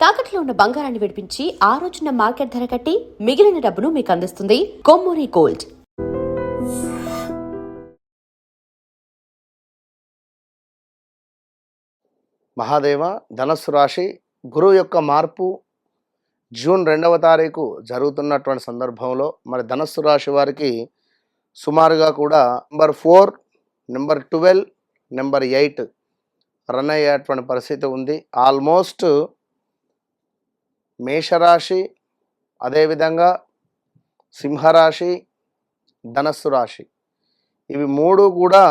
తాకట్లో ఉన్న బంగారాన్ని విడిపించి ఆ రోజున మార్కెట్ ధర కట్టి మిగిలిన డబ్బును మీకు అందిస్తుంది కొమ్మూరి గోల్డ్. మహాదేవ, ధనస్సు రాశి గురువు యొక్క మార్పు జూన్ 2వ తారీఖు జరుగుతున్నటువంటి సందర్భంలో మరి ధనస్సు రాశి వారికి సుమారుగా కూడా నెంబర్ 4, నెంబర్ 12, నెంబర్ 8 రన్ అయ్యేటువంటి పరిస్థితి ఉంది. ఆల్మోస్ట్ మేషరాశి, అదేవిధంగా సింహరాశి, ధనస్సు రాశి ఇవి మూడు కూడా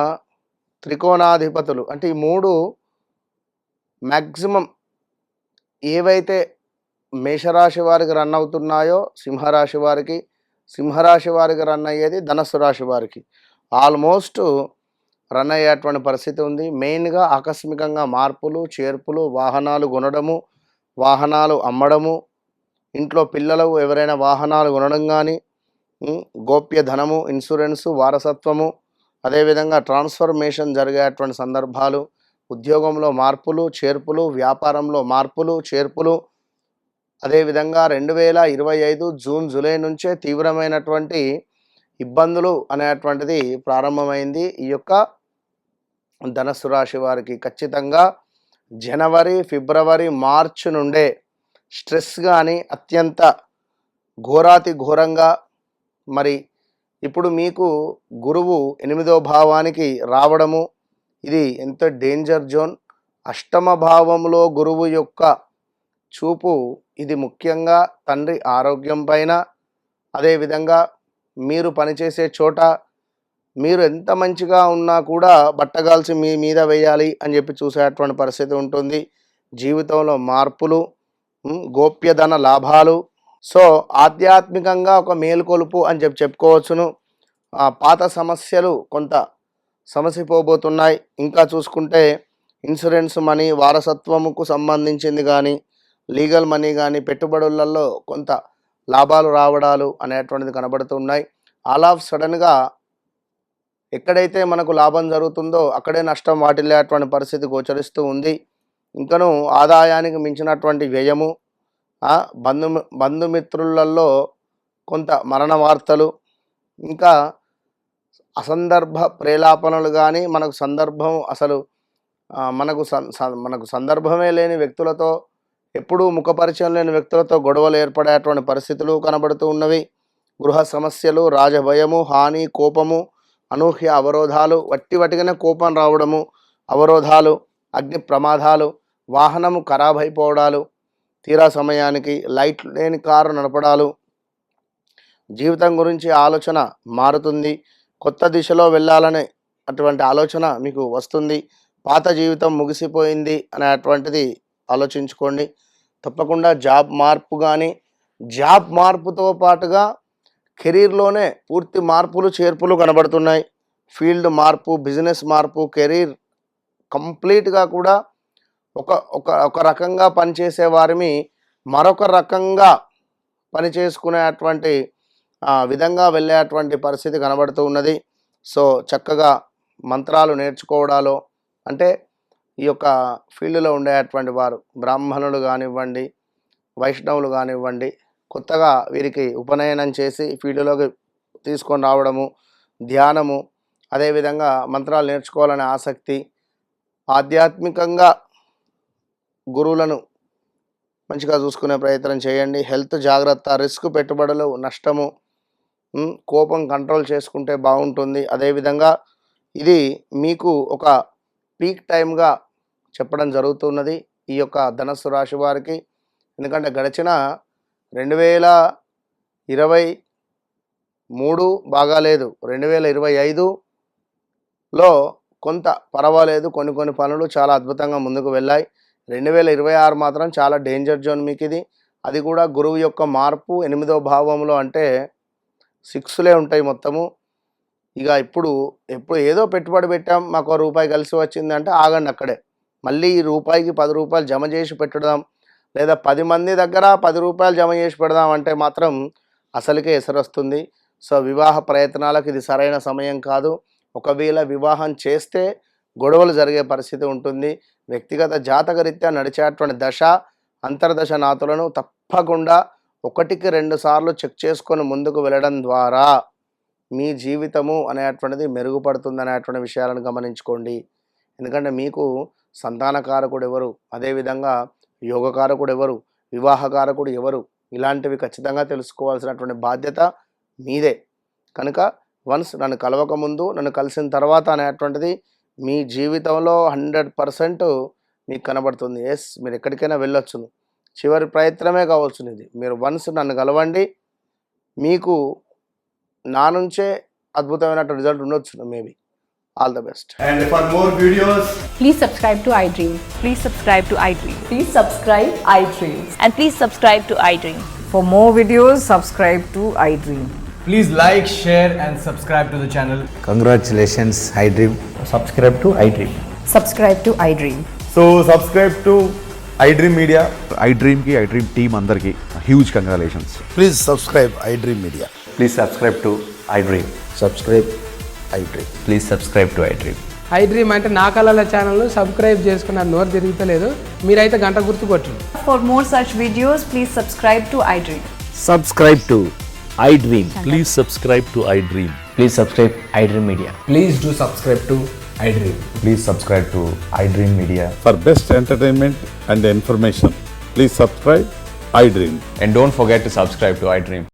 త్రికోణాధిపతులు. అంటే ఈ మూడు మ్యాక్సిమం ఏవైతే మేషరాశి వారికి రన్ అవుతున్నాయో సింహరాశి వారికి రన్ అయ్యేది ధనస్సు రాశి వారికి ఆల్మోస్ట్ రన్ అయ్యేటువంటి పరిస్థితి ఉంది. మెయిన్గా ఆకస్మికంగా మార్పులు, చేర్పులు, వాహనాలు కొనడము, వాహనాలు అమ్మడము, ఇంట్లో పిల్లలు ఎవరైనా వాహనాలు కొనడం కానీ, గోప్య ధనము, ఇన్సూరెన్సు, వారసత్వము, అదేవిధంగా ట్రాన్స్ఫర్మేషన్ జరిగేటువంటి సందర్భాలు, ఉద్యోగంలో మార్పులు, చేర్పులు, వ్యాపారంలో మార్పులు, చేర్పులు, అదేవిధంగా 2025 జూన్, జూలై నుంచే తీవ్రమైనటువంటి ఇబ్బందులు అనేటువంటిది ప్రారంభమైంది ఈ యొక్క ధనస్సు రాశి వారికి. ఖచ్చితంగా జనవరి, ఫిబ్రవరి, మార్చి నుండే స్ట్రెస్ కానీ అత్యంత ఘోరాతి ఘోరంగా, మరి ఇప్పుడు మీకు గురువు 8వ భావానికి రావడము ఇది ఎంత డేంజర్ జోన్. అష్టమ భావంలో గురువు యొక్క చూపు ఇది ముఖ్యంగా తండ్రి ఆరోగ్యం పైన, అదేవిధంగా మీరు పనిచేసే చోట మీరు ఎంత మంచిగా ఉన్నా కూడా బట్టగాల్చి మీ మీద వేయాలి అని చెప్పి చూసేటువంటి పరిస్థితి ఉంటుంది. జీవితంలో మార్పులు, గోప్యధన లాభాలు, సో ఆధ్యాత్మికంగా ఒక మేలుకొలుపు అని చెప్పుకోవచ్చును. పాత సమస్యలు కొంత సమసిపోబోతున్నాయి. ఇంకా చూసుకుంటే ఇన్సూరెన్స్ మనీ, వారసత్వముకు సంబంధించింది కానీ, లీగల్ మనీ కానీ, పెట్టుబడులలో కొంత లాభాలు రావడాలు అనేటువంటిది కనబడుతున్నాయి. ఆల్ ఆఫ్ సడన్గా ఎక్కడైతే మనకు లాభం జరుగుతుందో అక్కడే నష్టం వాటిల్లేటువంటి పరిస్థితి గోచరిస్తూ ఉంది. ఇంకను ఆదాయానికి మించినటువంటి వ్యయము, బంధుమిత్రులలో కొంత మరణ వార్తలు, ఇంకా అసందర్భ ప్రేలాపనలు కానీ, మనకు సందర్భం అసలు మనకు సందర్భమే లేని వ్యక్తులతో, ఎప్పుడూ ముఖపరిచయం లేని వ్యక్తులతో గొడవలు ఏర్పడేటువంటి పరిస్థితులు కనబడుతూ ఉన్నవి. గృహ సమస్యలు, రాజభయము, హాని, కోపము, అనూహ్య అవరోధాలు, వట్టిగానే కోపం రావడము, అవరోధాలు, అగ్ని ప్రమాదాలు, వాహనము ఖరాబ్ అయిపోవడాలు, తీరా సమయానికి లైట్ లేని కారు నడపడాలు, జీవితం గురించి ఆలోచన మారుతుంది, కొత్త దిశలో వెళ్ళాలనే అటువంటి ఆలోచన మీకు వస్తుంది. పాత జీవితం ముగిసిపోయింది అనేటువంటిది ఆలోచించుకోండి. తప్పకుండా జాబ్ మార్పు కానీ, జాబ్ మార్పుతో పాటుగా కెరీర్లోనే పూర్తి మార్పులు, చేర్పులు కనబడుతున్నాయి. ఫీల్డ్ మార్పు, బిజినెస్ మార్పు, కెరీర్ కంప్లీట్గా కూడా ఒక రకంగా పనిచేసే వారిని మరొక రకంగా పనిచేసుకునేటువంటి విధంగా వెళ్ళేటువంటి పరిస్థితి కనబడుతూ ఉన్నది. సో చక్కగా మంత్రాలు నేర్చుకోవడాలో, అంటే ఈ యొక్క ఫీల్డ్లో ఉండేటువంటి వారు బ్రాహ్మణులు కానివ్వండి, వైష్ణవులు కానివ్వండి, కొత్తగా వీరికి ఉపనయనం చేసి ఫీల్డ్లోకి తీసుకొని రావడము, ధ్యానము, అదేవిధంగా మంత్రాలు నేర్చుకోవాలనే ఆసక్తి, ఆధ్యాత్మికంగా గురువులను మంచిగా చూసుకునే ప్రయత్నం చేయండి. హెల్త్ జాగ్రత్త, రిస్క్, పెట్టుబడులు, నష్టము, కోపం కంట్రోల్ చేసుకుంటే బాగుంటుంది. అదేవిధంగా ఇది మీకు ఒక పీక్ టైంగా చెప్పడం జరుగుతున్నది ఈ యొక్క ధనస్సు రాశి వారికి. ఎందుకంటే గడిచిన 2023 బాగాలేదు, 2025లో కొంత పర్వాలేదు, కొన్ని పనులు చాలా అద్భుతంగా ముందుకు వెళ్ళాయి. 2026 మాత్రం చాలా డేంజర్ జోన్ మీకు ఇది. అది కూడా గురువు యొక్క మార్పు 8వ భావంలో, అంటే 6లే ఉంటాయి మొత్తము. ఇక ఇప్పుడు ఏదో పెట్టుబడి పెట్టాం, మాకు రూపాయి కలిసి వచ్చింది అంటే ఆగండి అక్కడే. మళ్ళీ ఈ రూపాయికి 10 రూపాయలు జమ చేసి పెట్టడం, లేదా 10 మంది దగ్గర 10 రూపాయలు జమ చేసి పెడదాం అంటే మాత్రం అసలుకే ఎసరొస్తుంది. సో వివాహ ప్రయత్నాలకు ఇది సరైన సమయం కాదు. ఒకవేళ వివాహం చేస్తే గొడవలు జరిగే పరిస్థితి ఉంటుంది. వ్యక్తిగత జాతకరీత్యా నడిచేటువంటి దశ అంతర్దశ నాతులను తప్పకుండా 1-2 సార్లు చెక్ చేసుకొని ముందుకు వెళ్ళడం ద్వారా మీ జీవితము అనేటువంటిది మెరుగుపడుతుందనేటువంటి విషయాలను గమనించుకోండి. ఎందుకంటే మీకు సంతానకారకుడు ఎవరు, అదేవిధంగా యోగకారకుడు ఎవరు, వివాహకారకుడు ఎవరు, ఇలాంటివి ఖచ్చితంగా తెలుసుకోవాల్సినటువంటి బాధ్యత మీదే. కనుక వన్స్ నన్ను కలవక ముందు, నన్ను కలిసిన తర్వాత అనేటువంటిది మీ జీవితంలో 100% మీకు కనబడుతుంది. ఎస్, మీరు ఎక్కడికైనా వెళ్ళొచ్చును, చివరి ప్రయత్నమే కావచ్చును ఇది. మీరు వన్స్ నన్ను కలవండి, మీకు నా నుంచే అద్భుతమైన రిజల్ట్ ఉండొచ్చు maybe. All the best. And for more videos, Please subscribe to iDream. Please subscribe to iDream. Please subscribe iDream. And please subscribe to iDream. For more videos, subscribe to iDream. please like, share and subscribe to the channel. Congratulations, iDream. subscribe to iDream. Subscribe to iDream. So subscribe to iDream Media. iDream की iDream team अंदर की huge congratulations. Please subscribe iDream Media. Please subscribe to iDream. Subscribe iDream. Please subscribe to iDream. iDream అంటే నా కళల ఛానల్ను subscribe చేసుకున్న నోరు తిరుగుతలేదు, మీరైతే గంట గుర్తు కొట్టండి. For more such videos, please subscribe to iDream. Subscribe to iDream. Please subscribe to iDream. Please subscribe iDream Media. Please do subscribe to iDream. Please subscribe to iDream Media. For best entertainment and information, please subscribe iDream. And don't forget to subscribe to iDream.